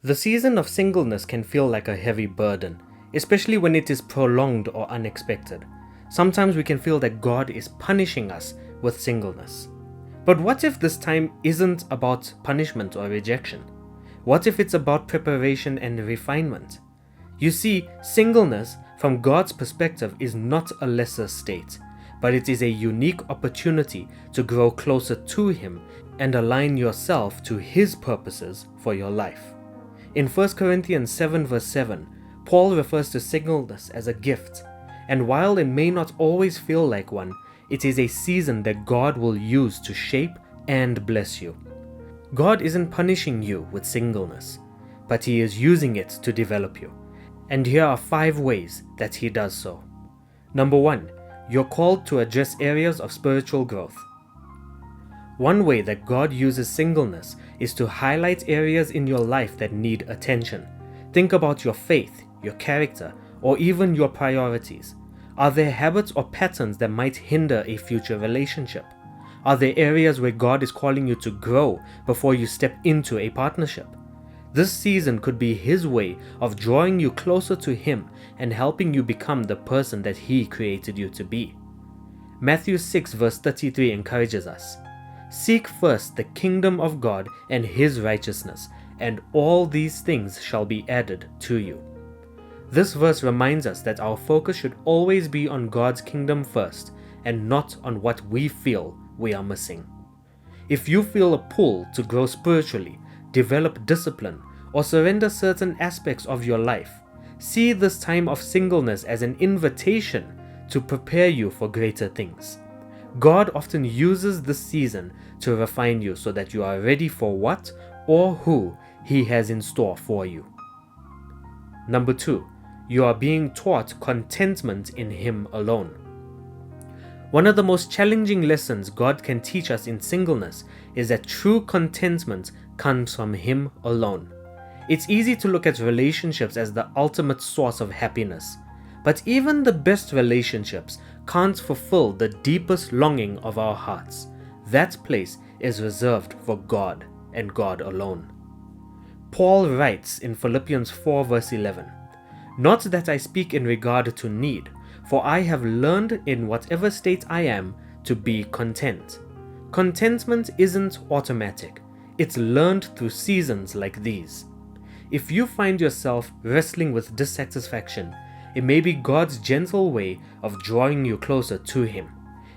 The season of singleness can feel like a heavy burden, especially when it is prolonged or unexpected. Sometimes we can feel that God is punishing us with singleness. But what if this time isn't about punishment or rejection? What if it's about preparation and refinement? You see, singleness, from God's perspective, is not a lesser state, but it is a unique opportunity to grow closer to Him and align yourself to His purposes for your life. In 1 Corinthians 7 verse 7, Paul refers to singleness as a gift, and while it may not always feel like one, it is a season that God will use to shape and bless you. God isn't punishing you with singleness, but He is using it to develop you. And here are 5 ways that He does so. Number 1, you're called to address areas of spiritual growth. One way that God uses singleness is to highlight areas in your life that need attention. Think about your faith, your character, or even your priorities. Are there habits or patterns that might hinder a future relationship? Are there areas where God is calling you to grow before you step into a partnership? This season could be His way of drawing you closer to Him and helping you become the person that He created you to be. Matthew 6 verse 33 encourages us, "Seek first the kingdom of God and His righteousness, and all these things shall be added to you." This verse reminds us that our focus should always be on God's kingdom first and not on what we feel we are missing. If you feel a pull to grow spiritually, develop discipline, or surrender certain aspects of your life, see this time of singleness as an invitation to prepare you for greater things. God often uses this season to refine you so that you are ready for what or who He has in store for you. Number 2, you are being taught contentment in Him alone. One of the most challenging lessons God can teach us in singleness is that true contentment comes from Him alone. It's easy to look at relationships as the ultimate source of happiness, but even the best relationships can't fulfill the deepest longing of our hearts. That place is reserved for God and God alone. Paul writes in Philippians 4 verse 11, "Not that I speak in regard to need, for I have learned in whatever state I am to be content." Contentment isn't automatic. It's learned through seasons like these. If you find yourself wrestling with dissatisfaction, it may be God's gentle way of drawing you closer to Him.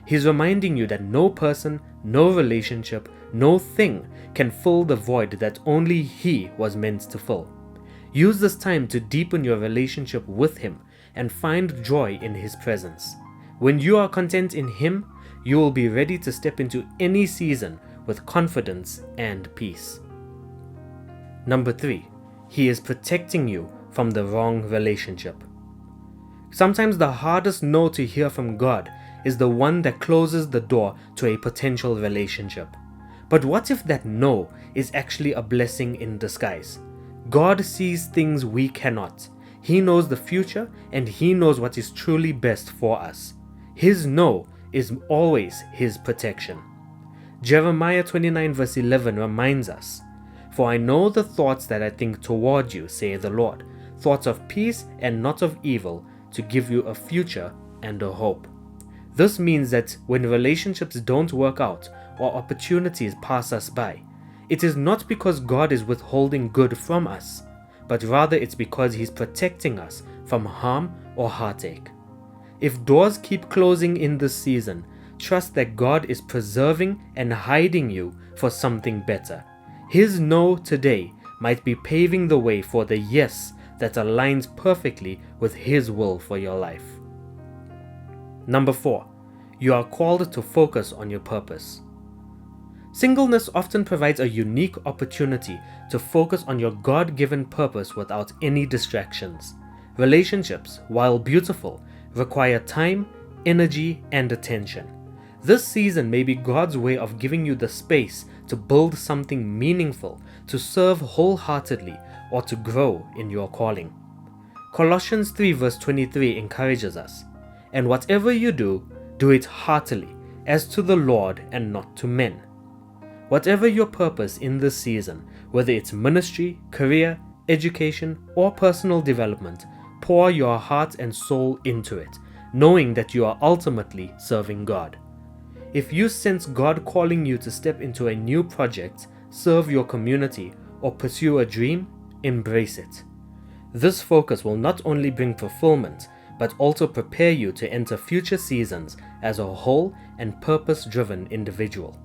He's reminding you that no person, no relationship, no thing can fill the void that only He was meant to fill. Use this time to deepen your relationship with Him and find joy in His presence. When you are content in Him, you will be ready to step into any season with confidence and peace. Number 3, He is protecting you from the wrong relationship. Sometimes the hardest no to hear from God is the one that closes the door to a potential relationship. But what if that no is actually a blessing in disguise? God sees things we cannot. He knows the future and He knows what is truly best for us. His no is always His protection. Jeremiah 29 verse 11 reminds us, "For I know the thoughts that I think toward you, saith the Lord, thoughts of peace and not of evil, to give you a future and a hope." This means that when relationships don't work out or opportunities pass us by, it is not because God is withholding good from us, but rather it's because He's protecting us from harm or heartache. If doors keep closing in this season, trust that God is preserving and hiding you for something better. His no today might be paving the way for the yes that aligns perfectly with His will for your life. Number 4, you are called to focus on your purpose. Singleness often provides a unique opportunity to focus on your God-given purpose without any distractions. Relationships, while beautiful, require time, energy, and attention. This season may be God's way of giving you the space to build something meaningful, to serve wholeheartedly, or to grow in your calling. Colossians 3 verse 23 encourages us, "And whatever you do, do it heartily, as to the Lord and not to men." Whatever your purpose in this season, whether it's ministry, career, education, or personal development, pour your heart and soul into it, knowing that you are ultimately serving God. If you sense God calling you to step into a new project, serve your community, or pursue a dream, embrace it. This focus will not only bring fulfillment, but also prepare you to enter future seasons as a whole and purpose-driven individual.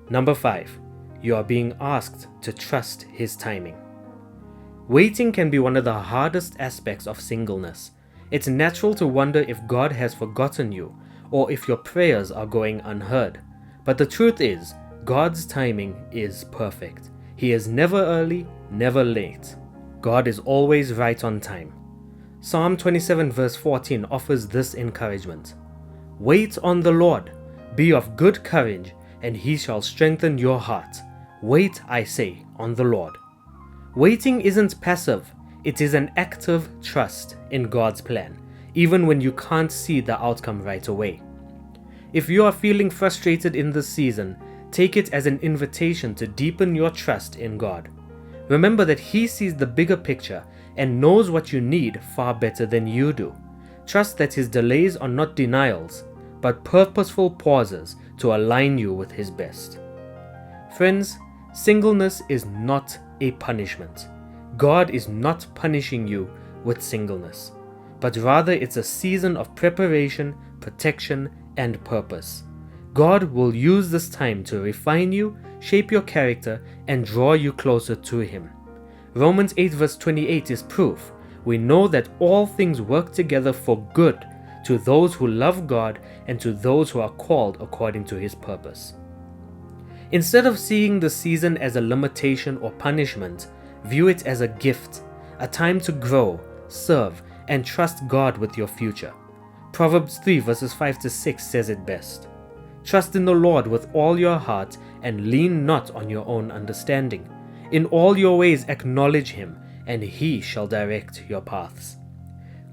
Number 5. You are being asked to trust His timing. Waiting can be one of the hardest aspects of singleness. It's natural to wonder if God has forgotten you, or if your prayers are going unheard. But the truth is, God's timing is perfect. He is never early, never late. God is always right on time. Psalm 27 verse 14 offers this encouragement. Wait on the Lord, be of good courage, and He shall strengthen your heart. Wait, I say, on the Lord. Waiting isn't passive, it is an active trust in God's plan, even when you can't see the outcome right away. If you are feeling frustrated in this season, take it as an invitation to deepen your trust in God. Remember that He sees the bigger picture and knows what you need far better than you do. Trust that His delays are not denials, but purposeful pauses to align you with His best. Friends, singleness is not a punishment. God is not punishing you with singleness, but rather it's a season of preparation, protection, and purpose. God will use this time to refine you, shape your character, and draw you closer to Him. Romans 8 verse 28 is proof. We know that all things work together for good to those who love God and to those who are called according to His purpose. Instead of seeing the season as a limitation or punishment, view it as a gift, a time to grow, serve, and trust God with your future. Proverbs 3 verses 5 to 6 says it best. Trust in the Lord with all your heart and lean not on your own understanding. In all your ways acknowledge Him, and He shall direct your paths.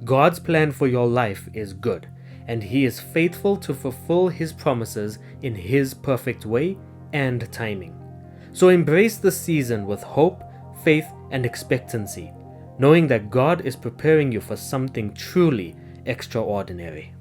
God's plan for your life is good, and He is faithful to fulfill His promises in His perfect way and timing. So embrace the season with hope, faith, and expectancy, knowing that God is preparing you for something truly extraordinary.